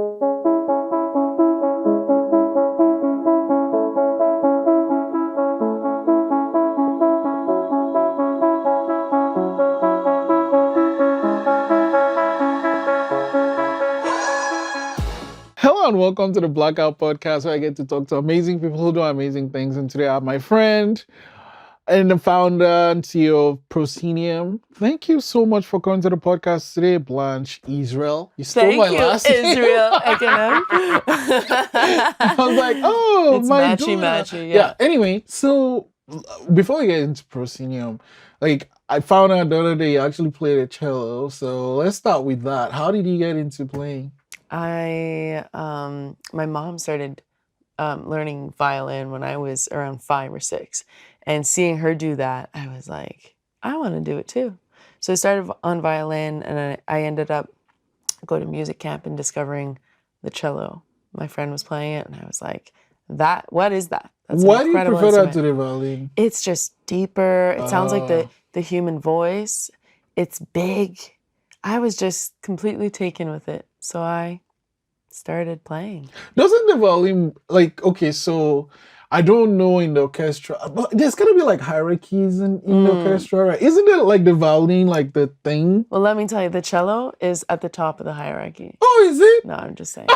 Hello and welcome to the Blackout Podcast, where I get to talk to amazing people who do amazing things. And today I have my friend and the founder and CEO of Proscenium. Thank you so much for coming to the podcast today, Blanche Israël. You stole my last name. Israel. I was like, oh, it's my matchy, yeah. Anyway, so before we get into Proscenium, like I found out the other day you actually played a cello. So let's start with that. How did you get into playing? My mom started learning violin when I was around 5 or 6, and seeing her do that, I was like, I want to do it too. So I started on violin, and I ended up going to music camp and discovering the cello. My friend was playing it, and I was like, what is that? That's Why do you prefer instrument. that to the violin? It's just deeper. It sounds like the human voice. It's big. I was just completely taken with it. So I started playing. Doesn't the violin, like, okay, so I don't know in the orchestra, but there's gotta be like hierarchies in the orchestra, right? Isn't it like the violin, like the thing? Well, let me tell you, the cello is at the top of the hierarchy. Oh, is it? No, I'm just saying.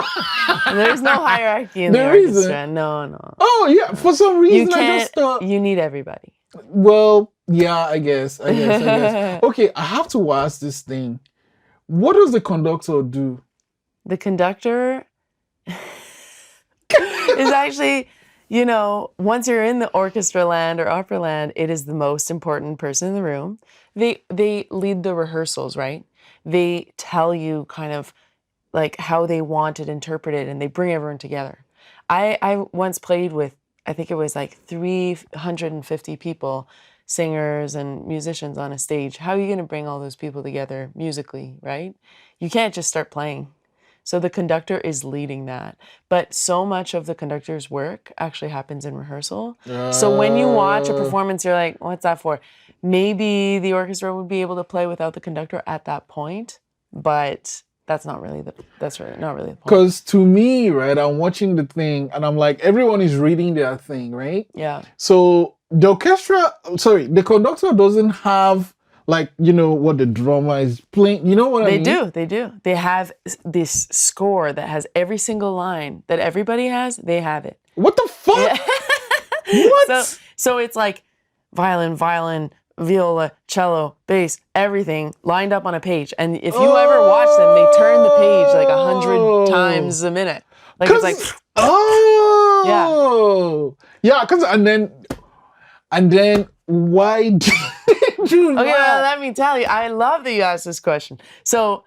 There's no hierarchy in the orchestra. No. Oh, yeah, for some reason I just thought... You need everybody. Well, yeah, I guess. Okay, I have to ask this thing. What does the conductor do? The conductor is actually, once you're in the orchestra land or opera land, it is the most important person in the room. They lead the rehearsals, right? They tell you kind of like how they want it interpreted, and they bring everyone together. I once played with, I think it was like 350 people, singers and musicians on a stage. How are you going to bring all those people together musically, right? You can't just start playing. So the conductor is leading that. But so much of the conductor's work actually happens in rehearsal. So when you watch a performance, you're like, what's that for? Maybe the orchestra would be able to play without the conductor at that point, but that's not really the point. Because to me, right, I'm watching the thing and I'm like, everyone is reading their thing, right? Yeah. So the conductor doesn't have like, what the drummer is playing. You know what I mean? They do. They have this score that has every single line that everybody has. They have it. What the fuck? Yeah. What? So it's like violin, viola, cello, bass, everything lined up on a page. And if you ever watch them, they turn the page like 100 times a minute. Like it's like, yeah, because and then why did you okay, well, let me tell you, I love that you asked this question. So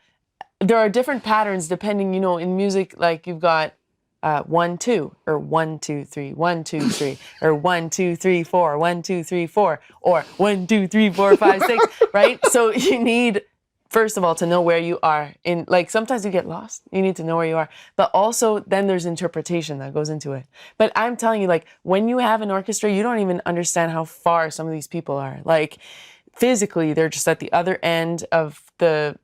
there are different patterns depending, in music, like you've got 1, 2, or 1, 2, 3, 1, 2, 3, or 1, 2, 3, 4, 1, 2, 3, 4, or 1, 2, 3, 4, 5, 6, right? So you need, first of all, to know where you are in, like sometimes you get lost. You need to know where you are. But also then there's interpretation that goes into it. But I'm telling you, like when you have an orchestra, you don't even understand how far some of these people are. Like physically, they're just at the other end of the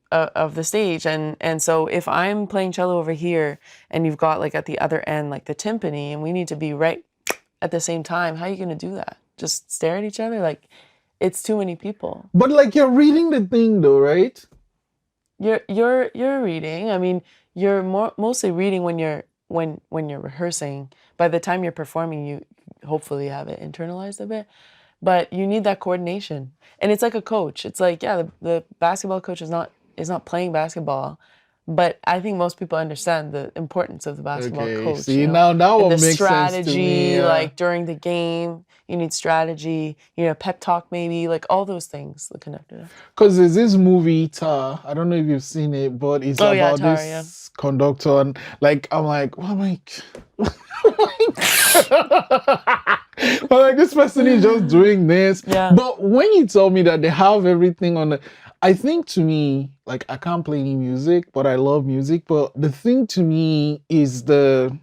stage. And so if I'm playing cello over here and you've got like at the other end, like the timpani, and we need to be right at the same time, how are you going to do that? Just stare at each other? Like it's too many people. But like you're reading the thing though, right? You're reading. I mean, you're mostly reading when you're rehearsing. By the time you're performing, you hopefully have it internalized a bit. But you need that coordination, and it's like a coach. It's like, yeah, the basketball coach is not playing basketball, but I think most people understand the importance of the basketball coach. See, now that one makes sense to me. The strategy, like during the game, you need strategy. Pep talk maybe, like all those things. The conductor. Because there's this movie Tar. I don't know if you've seen it, but it's about Tar, this conductor, and like I'm like, oh my. But like this person is just doing this. Yeah. But when you tell me that they have everything on I think to me, like I can't play any music, but I love music. But the thing to me is the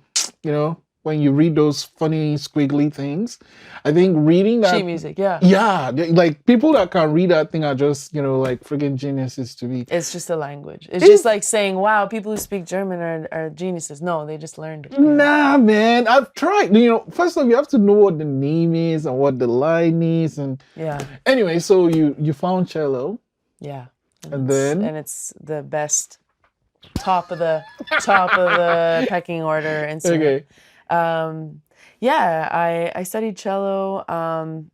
when you read those funny squiggly things. I think reading that Sheet music, yeah. yeah, like people that can read that thing are just, like freaking geniuses to me. It's just a language. It's just like saying, wow, people who speak German are geniuses. No, they just learned it. Nah, man, I've tried. First off, you have to know what the name is and what the line is, and Yeah. anyway, so you found cello, Yeah. and then it's the best top of the pecking order instrument. okay, Yeah, I studied cello,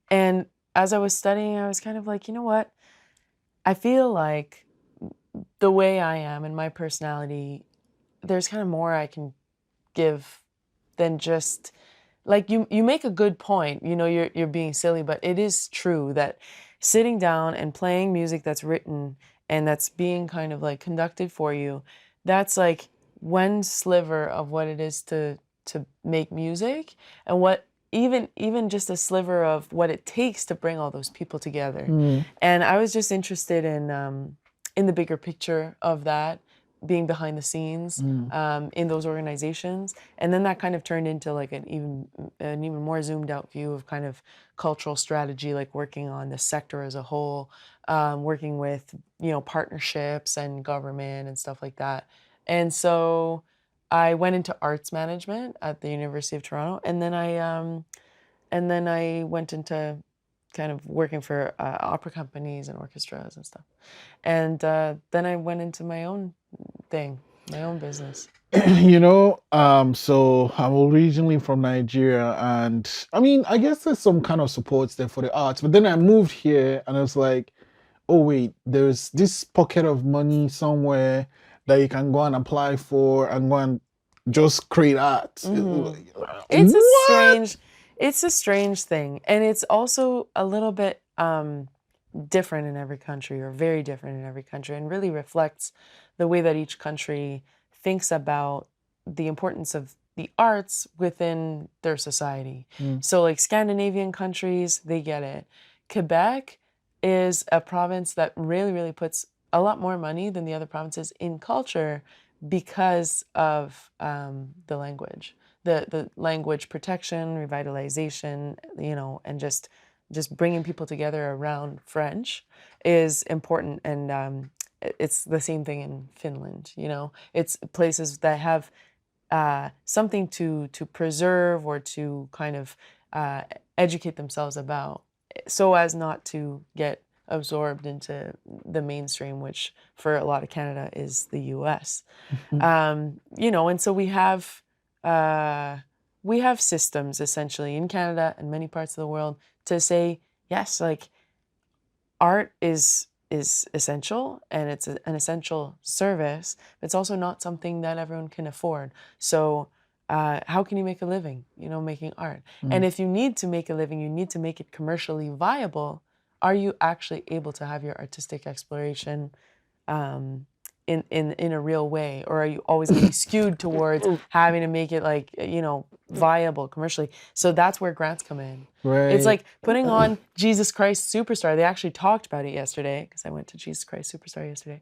and as I was studying, I was kind of like, you know what? I feel like the way I am and my personality, there's kind of more I can give than just like you make a good point. You're being silly, but it is true that sitting down and playing music that's written and that's being kind of like conducted for you, that's like one sliver of what it is to make music, and what even just a sliver of what it takes to bring all those people together. And I was just interested in the bigger picture of that, being behind the scenes in those organizations, and then that kind of turned into like an even more zoomed out view of kind of cultural strategy, like working on the sector as a whole, working with partnerships and government and stuff like that. And so I went into arts management at the University of Toronto, and then I went into kind of working for opera companies and orchestras and stuff. And then I went into my own thing, my own business. So I'm originally from Nigeria, and I mean, I guess there's some kind of supports there for the arts, but then I moved here and I was like, oh wait, there's this pocket of money somewhere that you can go and apply for and go and just create art. It's a strange thing, and it's also a little bit different in every country, or very different in every country, and really reflects the way that each country thinks about the importance of the arts within their society. So like Scandinavian countries, they get it. Quebec is a province that really, really puts a lot more money than the other provinces in culture because of the language, the language protection, revitalization, and just bringing people together around French is important. And it's the same thing in Finland. It's places that have something to preserve or to kind of educate themselves about, so as not to get absorbed into the mainstream, which for a lot of Canada is the US. And so we have systems essentially in Canada and many parts of the world to say, yes, like art is essential, and it's an essential service. It's also not something that everyone can afford. So how can you make a living, making art? And if you need to make a living, you need to make it commercially viable. Are you actually able to have your artistic exploration in a real way, or are you always going to be skewed towards having to make it like viable commercially? So that's where grants come in. Right. It's like putting on Jesus Christ Superstar. They actually talked about it yesterday, because I went to Jesus Christ Superstar yesterday.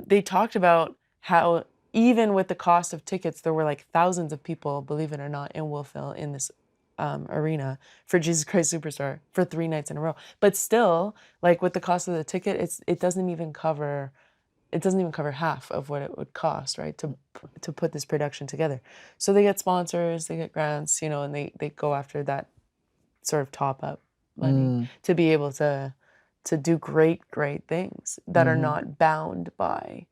They talked about how even with the cost of tickets, there were like thousands of people, believe it or not, in Wolfville in this arena for Jesus Christ Superstar for 3 nights in a row. But still, like with the cost of the ticket, it doesn't even cover half of what it would cost, right, to put this production together. So they get sponsors, they get grants, and they go after that sort of top up money to be able to do great things that are not bound by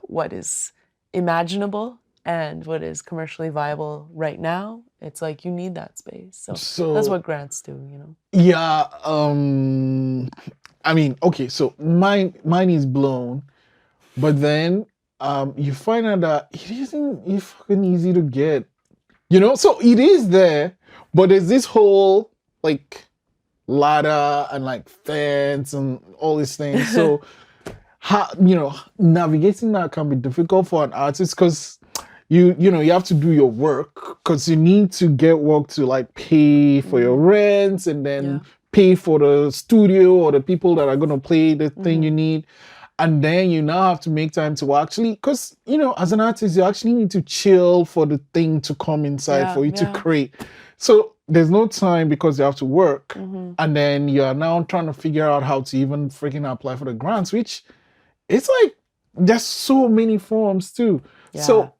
what is imaginable and what is commercially viable right now. It's like you need that space. So that's what grants do, Yeah. I mean, okay, so mine is blown, but then you find out that it isn't fucking easy to get. So it is there, but there's this whole like ladder and like fence and all these things. So how navigating that can be difficult for an artist, because you have to do your work, because you need to get work to like pay for your rents, and then pay for the studio or the people that are going to play the thing you need. And then you now have to make time to actually, because, as an artist, you actually need to chill for the thing to come inside for you to create. So there's no time because you have to work. And then you are now trying to figure out how to even freaking apply for the grants, which it's like, there's so many forms too. So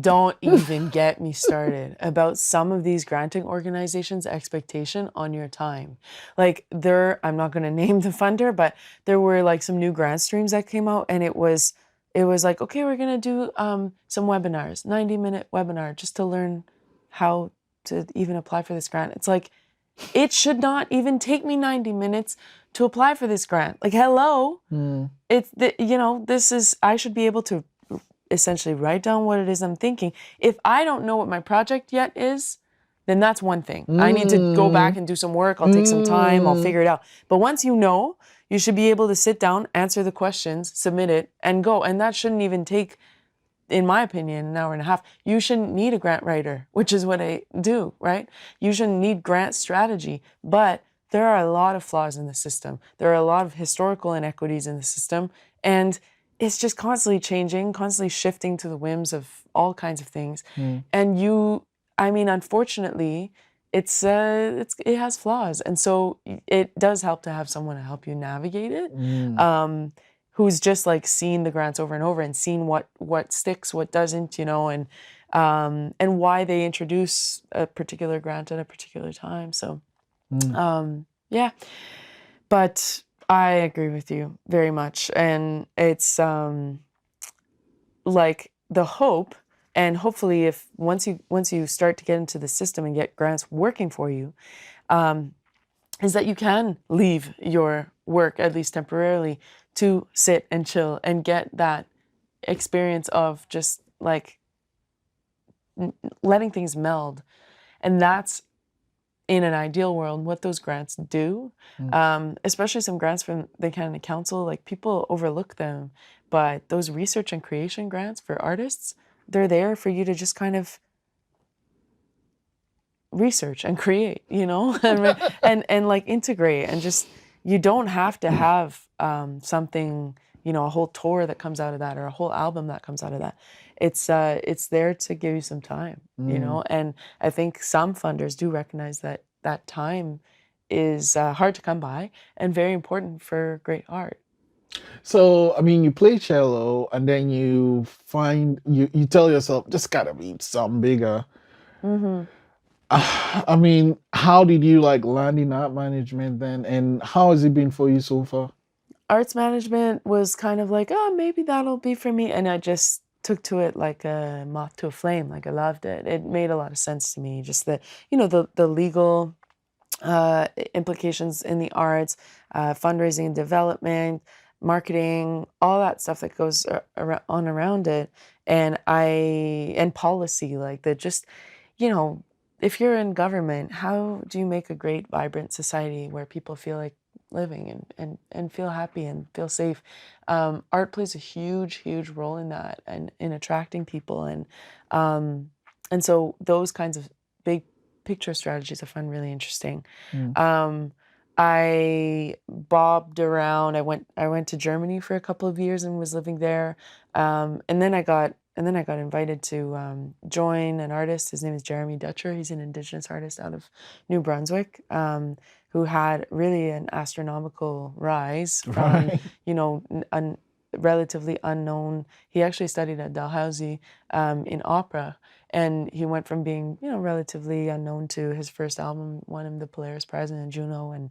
don't even get me started about some of these granting organizations' expectation on your time. Like I'm not going to name the funder, but there were like some new grant streams that came out, and it was like, okay, we're going to do some webinars, 90-minute webinar just to learn how to even apply for this grant. It's like, it should not even take me 90 minutes to apply for this grant. Like, hello, I should be able to essentially write down what it is I'm thinking. If I don't know what my project yet is, then that's one thing. I need to go back and do some work. I'll take some time. I'll figure it out. But once you know, you should be able to sit down, answer the questions, submit it, and go. And that shouldn't even take, in my opinion, an hour and a half. You shouldn't need a grant writer, which is what I do, right? You shouldn't need grant strategy. But there are a lot of flaws in the system. There are a lot of historical inequities in the system. And it's just constantly changing, constantly shifting to the whims of all kinds of things. And unfortunately, it has flaws. And so it does help to have someone to help you navigate it, who's just like seen the grants over and over and seen what sticks, what doesn't, and why they introduce a particular grant at a particular time. So, but I agree with you very much. And it's like the hope, and hopefully if once you start to get into the system and get grants working for you, is that you can leave your work, at least temporarily, to sit and chill and get that experience of just like letting things meld. And that's, in an ideal world, what those grants do, especially some grants from the Canada Council, like people overlook them, but those research and creation grants for artists, they're there for you to just kind of research and create, and like integrate, and just, you don't have to have something, a whole tour that comes out of that or a whole album that comes out of that. It's there to give you some time, and I think some funders do recognize that time is hard to come by and very important for great art. So, you play cello and then you find, you tell yourself, just gotta be something bigger. How did you land in art management then, and how has it been for you so far? Arts management was kind of like, oh, maybe that'll be for me. And I just took to it like a moth to a flame. Like, I loved it. It made a lot of sense to me. Just the legal implications in the arts, fundraising and development, marketing, all that stuff that goes around it. And policy, like that, just, if you're in government, how do you make a great, vibrant society where people feel like living and feel happy and feel safe? Art plays a huge role in that, and in attracting people, and so those kinds of big picture strategies I find really interesting. I bobbed around. I went to Germany for a couple of years and was living there, and then I got invited to join an artist. His name is Jeremy Dutcher. He's an Indigenous artist out of New Brunswick, who had really an astronomical rise from, relatively unknown. He actually studied at Dalhousie in opera, and he went from being, relatively unknown to his first album won him the Polaris Prize and a JUNO,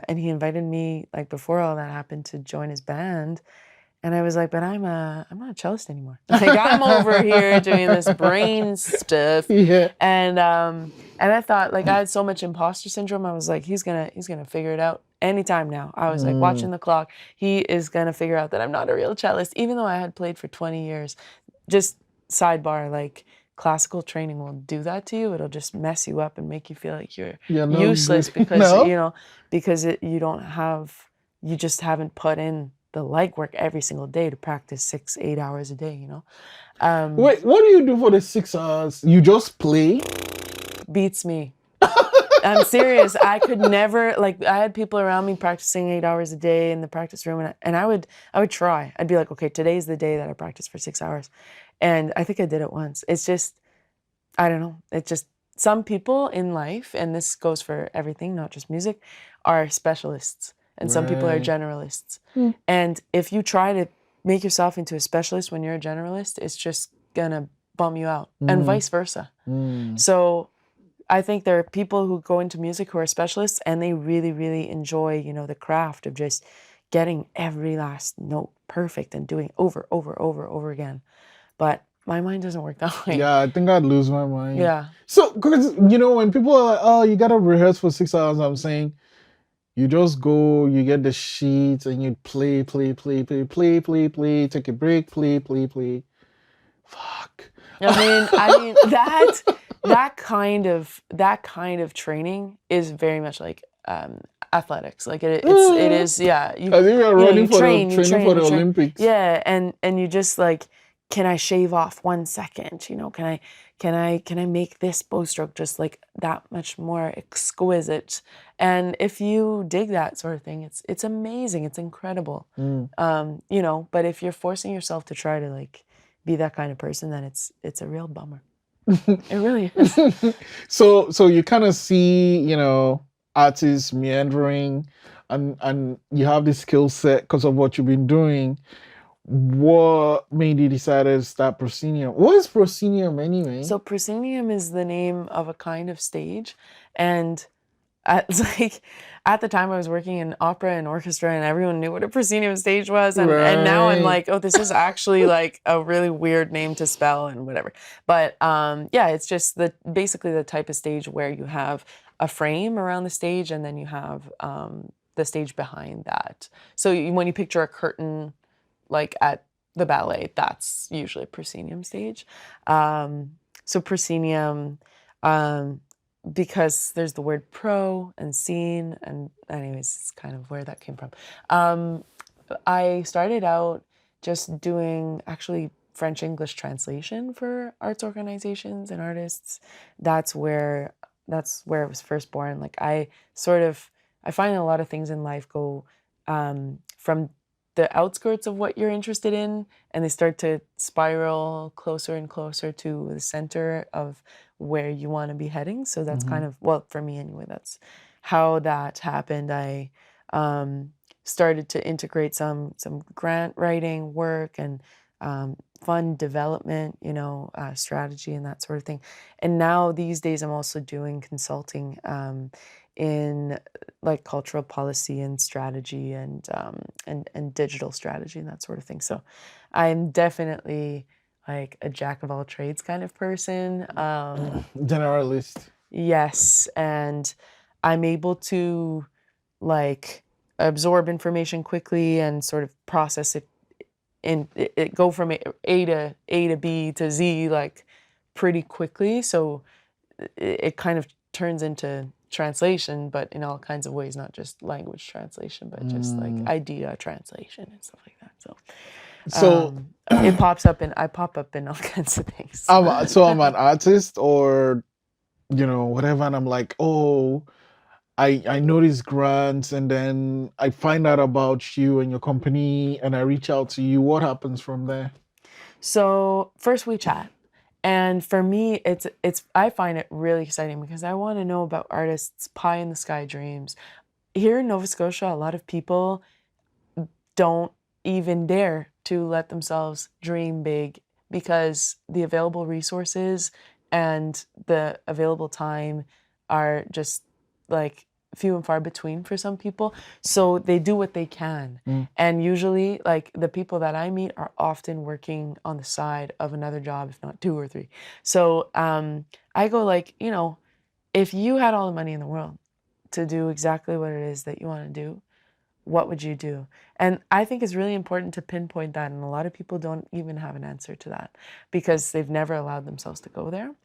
and he invited me, like, before all that happened, to join his band. And I was like, but I'm not a cellist anymore. Like, I'm over here doing this brain stuff. Yeah. And I thought, like, I had so much imposter syndrome. I was like, he's gonna figure it out anytime now. I was like watching the clock. He is gonna figure out that I'm not a real cellist, even though I had played for 20 years. Just sidebar, like, classical training will do that to you. It'll just mess you up and make you feel like you're useless because you just haven't put in the legwork every single day to practice 6-8 hours a day, Wait, what do you do for the 6 hours? You just play? Beats me. I'm serious. I could never, like, I had people around me practicing 8 hours a day in the practice room, and I would try. I'd be like, okay, today's the day that I practice for 6 hours. And I think I did it once. It's just, I don't know. It's just, some people in life, and this goes for everything, not just music, are specialists. And some people are Right. generalists. And if you try to make yourself into a specialist when you're a generalist, it's just gonna bum you out, and vice versa. So I think there are people who go into music who are specialists, and they really, really enjoy, you know, the craft of just getting every last note perfect and doing over again. But my mind doesn't work that way. Yeah, I think I'd lose my mind. Yeah. So, because, you know, when people are like, oh, you got to rehearse for 6 hours, I'm saying, you just go, you get the sheets, and you play, take a break, play. Fuck. I mean that kind of training is very much like athletics. Like it is, yeah. You, I think we are running for train, the training for the train. Olympics. Yeah, and you just like, can I shave off 1 second? You know, can I make this bow stroke just like that much more exquisite? And if you dig that sort of thing, it's amazing. It's incredible. You know, but if you're forcing yourself to try to like be that kind of person, then it's a real bummer. It really is. So you kind of see, you know, artists meandering, and you have this skill set because of what you've been doing. What made you decide to start proscenium? What is proscenium anyway? So proscenium is the name of a kind of stage, and it's like at the time I was working in opera and orchestra, and everyone knew what a proscenium stage was, and now I'm Right. like, oh, this is actually like a really weird name to spell and whatever. But yeah, it's just basically the type of stage where you have a frame around the stage, and then you have the stage behind that. So when you picture a curtain, like at the ballet, that's usually a proscenium stage. So proscenium, because there's the word pro and scene, and anyways, it's kind of where that came from. I started out just doing actually French-English translation for arts organizations and artists. That's where it was first born. Like I find a lot of things in life go from the outskirts of what you're interested in, and they start to spiral closer and closer to the center of where you want to be heading. So that's kind of, well, for me anyway, that's how that happened. I started to integrate some grant writing work and fund development, you know, strategy and that sort of thing. And now these days I'm also doing consulting in like cultural policy and strategy and digital strategy and that sort of thing. So I'm definitely like a jack of all trades kind of person. Generalist. Yes, and I'm able to like absorb information quickly and sort of process it, and it go from A to B to Z like pretty quickly. So it kind of turns into translation, but in all kinds of ways, not just language translation, but just like idea translation and stuff like that. So it pops up, and I pop up in all kinds of things. So I'm an artist, or, you know, whatever, and I'm like, oh, I know these grants, and then I find out about you and your company, and I reach out to you. What happens from there? So first we chat. And for me, I find it really exciting because I want to know about artists' pie in the sky dreams. Here in Nova Scotia, a lot of people don't even dare to let themselves dream big because the available resources and the available time are just like few and far between for some people. So they do what they can. And usually like the people that I meet are often working on the side of another job, if not 2 or 3. So I go like, you know, if you had all the money in the world to do exactly what it is that you want to do, what would you do? And I think it's really important to pinpoint that. And a lot of people don't even have an answer to that because they've never allowed themselves to go there.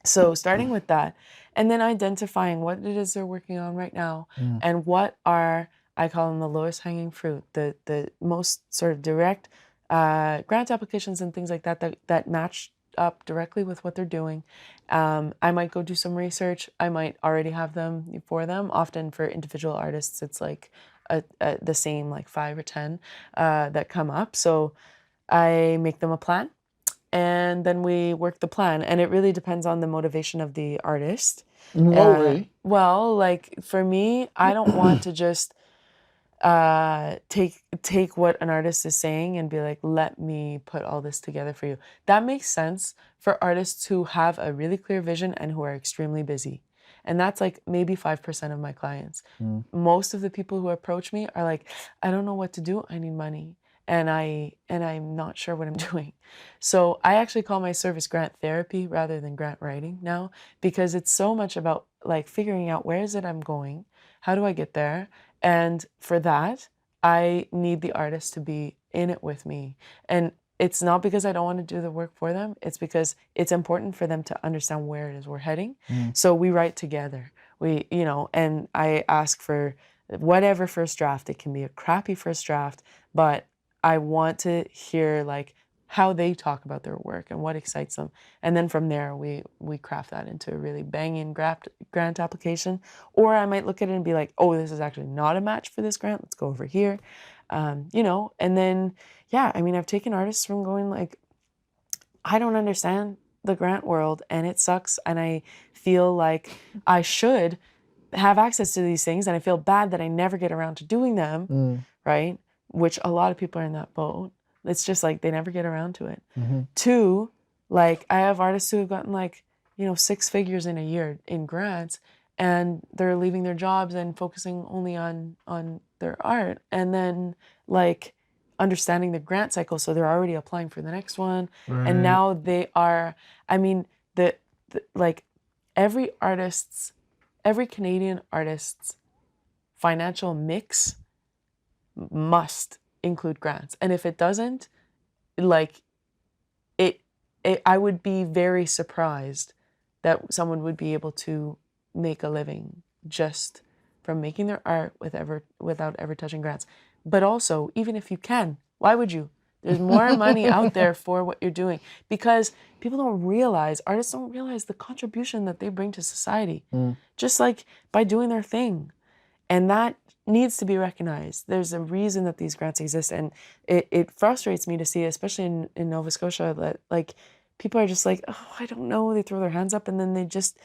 So starting with that, and then identifying what it is they're working on right now, and what are, I call them the lowest hanging fruit, the most sort of direct grant applications and things like that that match up directly with what they're doing. I might go do some research. I might already have them for them. Often for individual artists, it's like the same like 5 or 10 that come up. So I make them a plan, and then we work the plan. And it really depends on the motivation of the artist. In what way? Well, like for me, I don't want to just take what an artist is saying and be like, let me put all this together for you. That makes sense for artists who have a really clear vision and who are extremely busy. And that's like maybe 5% of my clients. Most of the people who approach me are like, I don't know what to do. I need money. And I'm not sure what I'm doing. So I actually call my service grant therapy rather than grant writing now, because it's so much about like figuring out where is it I'm going? How do I get there? And for that, I need the artist to be in it with me. And it's not because I don't want to do the work for them. It's because it's important for them to understand where it is we're heading. So we write together. And I ask for whatever first draft. It can be a crappy first draft, but I want to hear like how they talk about their work and what excites them. And then from there, we craft that into a really banging grant application. Or I might look at it and be like, oh, this is actually not a match for this grant. Let's go over here. And then, yeah, I mean, I've taken artists from going like, I don't understand the grant world and it sucks. And I feel like I should have access to these things. And I feel bad that I never get around to doing them, right? Which a lot of people are in that boat. It's just like they never get around to it. 2, like I have artists who have gotten like, 6 figures in a year in grants, and they're leaving their jobs and focusing only on their art, and then like understanding the grant cycle. So they're already applying for the next one. Right. And now they are, I mean, like every Canadian artist's financial mix must include grants. And if it doesn't, like I would be very surprised that someone would be able to make a living just from making their art without ever touching grants. But also, even if you can, why would you? There's more money out there for what you're doing, because artists don't realize the contribution that they bring to society, just like by doing their thing. And that needs to be recognized. There's a reason that these grants exist, and it frustrates me to see, especially in Nova Scotia, that like people are just like, oh, I don't know. They throw their hands up and then they just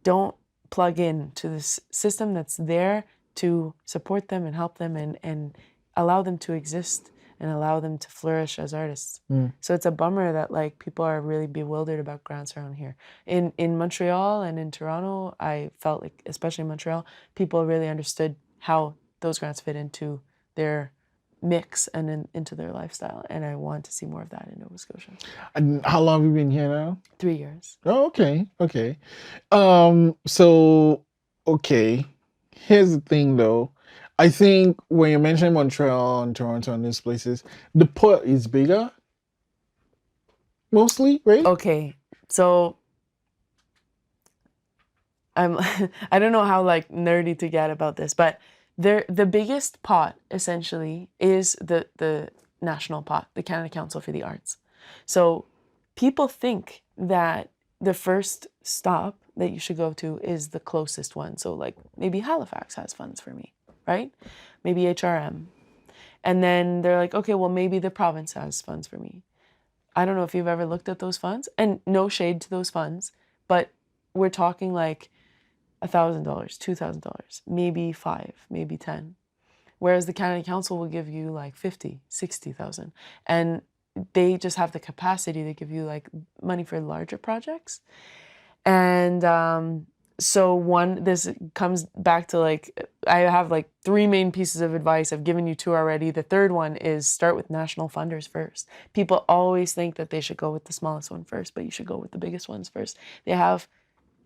don't plug in to this system that's there to support them and help them and allow them to exist and allow them to flourish as artists. So it's a bummer that like people are really bewildered about grants around here. In Montreal and in Toronto, I felt like, especially in Montreal, people really understood how those grants fit into their mix and into their lifestyle. And I want to see more of that in Nova Scotia. And how long have you been here now? 3 years. Oh, okay. Okay. Here's the thing though. I think when you mention Montreal and Toronto and these places, the port is bigger. Mostly, right? Okay. So I don't know how like nerdy to get about this, but the biggest pot essentially is the national pot, the Canada Council for the Arts. So people think that the first stop that you should go to is the closest one. So like maybe Halifax has funds for me, right? Maybe HRM. And then they're like, okay, well maybe the province has funds for me. I don't know if you've ever looked at those funds, and no shade to those funds, but we're talking like $1,000, $2,000, maybe 5, maybe 10. Whereas the Canada Council will give you like 50, 60,000. And they just have the capacity to give you like money for larger projects. And so this comes back to like, I have like 3 main pieces of advice. I've given you 2 already. The third one is start with national funders first. People always think that they should go with the smallest one first, but you should go with the biggest ones first.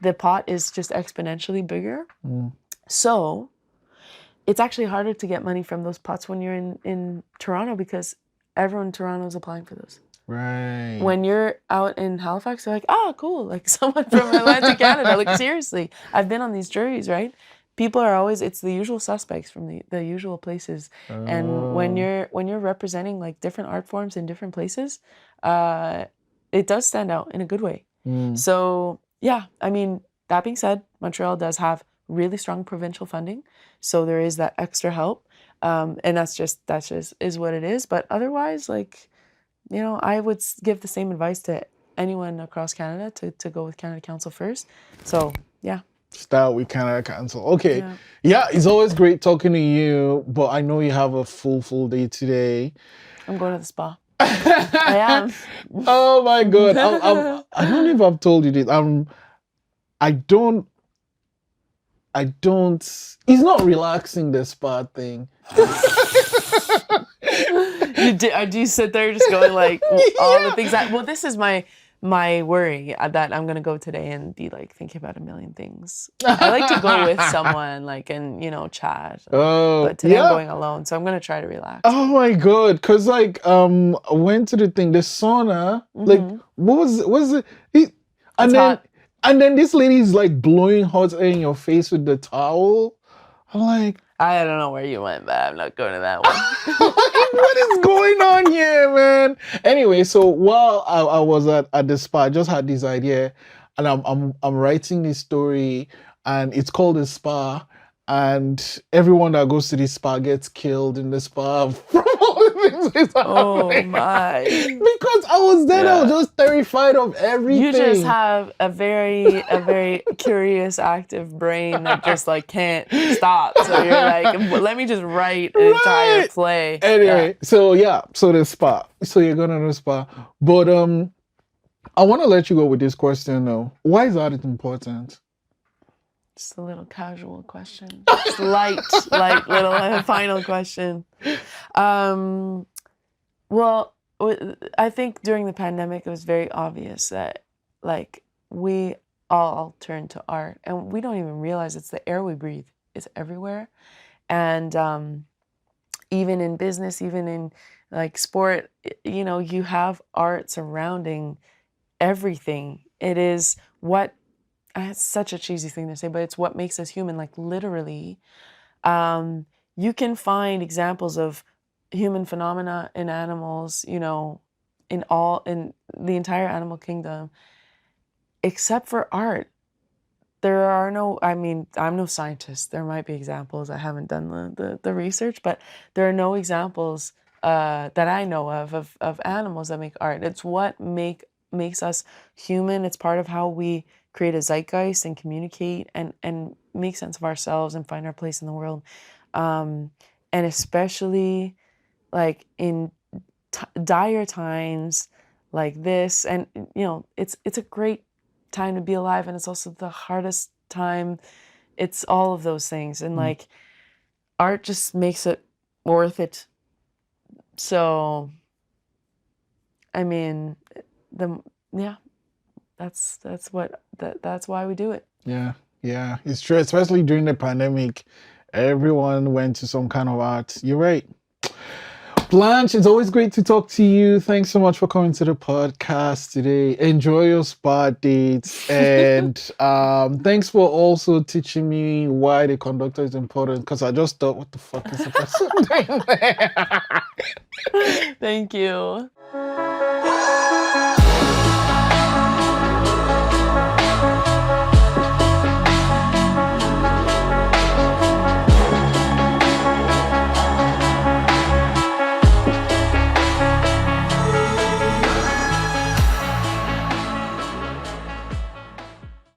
The pot is just exponentially bigger. So it's actually harder to get money from those pots when you're in Toronto, because everyone in Toronto is applying for those. Right. When you're out in Halifax, they're like, oh, cool. Like someone from Atlantic Canada. Like seriously, I've been on these juries, right? People are always, it's the usual suspects from the usual places. And when you're representing like different art forms in different places, it does stand out in a good way. Mm. So yeah, I mean, that being said, Montreal does have really strong provincial funding, so there is that extra help, and that's just is what it is. But otherwise, like, you know, I would give the same advice to anyone across Canada to go with Canada Council first. So yeah. Start with Canada Council. Okay. Yeah, it's always great talking to you, but I know you have a full day today. I'm going to the spa. I am. Oh my God. I don't know if I've told you this. I don't. It's not relaxing, the spa thing. Do you sit there just going like all the things that? Well, this is my worry that I'm gonna go today and be like thinking about a million things. I like to go with someone, like, and you know, chat. But today I'm going alone, so I'm gonna try to relax. Oh my God, because like I went to the thing, the sauna. Like, what was it? And then this lady's like blowing hot air in your face with the towel. I'm like, I don't know where you went, but I'm not going to that one. What is going on here, man? Anyway, so while I was at the spa, I just had this idea, and I'm writing this story, and it's called a spa, and everyone that goes to the spa gets killed in the spa from all the things that's happening. Oh my! Because I was there, I was just terrified of everything. You just have a very curious, active brain that just like can't stop. So you're like, let me just write an entire play. Anyway, so the spa. So you're going to the spa, but I want to let you go with this question though. Why is art important? Just a little casual question. Just light little final question. Well, I think during the pandemic, it was very obvious that like we all turned to art, and we don't even realize it's the air we breathe. It's everywhere. And even in business, even in like sport, you know, you have art surrounding everything. It is what, it's such a cheesy thing to say, but it's what makes us human. Like literally, you can find examples of human phenomena in animals, you know, in the entire animal kingdom, except for art. There are no, I mean, I'm no scientist. There might be examples. I haven't done the research, but there are no examples that I know of animals that make art. It's what makes us human. It's part of how we create a zeitgeist and communicate and make sense of ourselves and find our place in the world. And especially like in dire times like this, and you know, it's a great time to be alive, and it's also the hardest time. It's all of those things, and like art just makes it worth it. So I mean, that's why we do it. Yeah, it's true, especially during the pandemic. Everyone went to some kind of art. You're right. Blanche, it's always great to talk to you. Thanks so much for coming to the podcast today. Enjoy your spa dates. And thanks for also teaching me why the conductor is important, because I just thought, what the fuck is the person doing there? Thank you.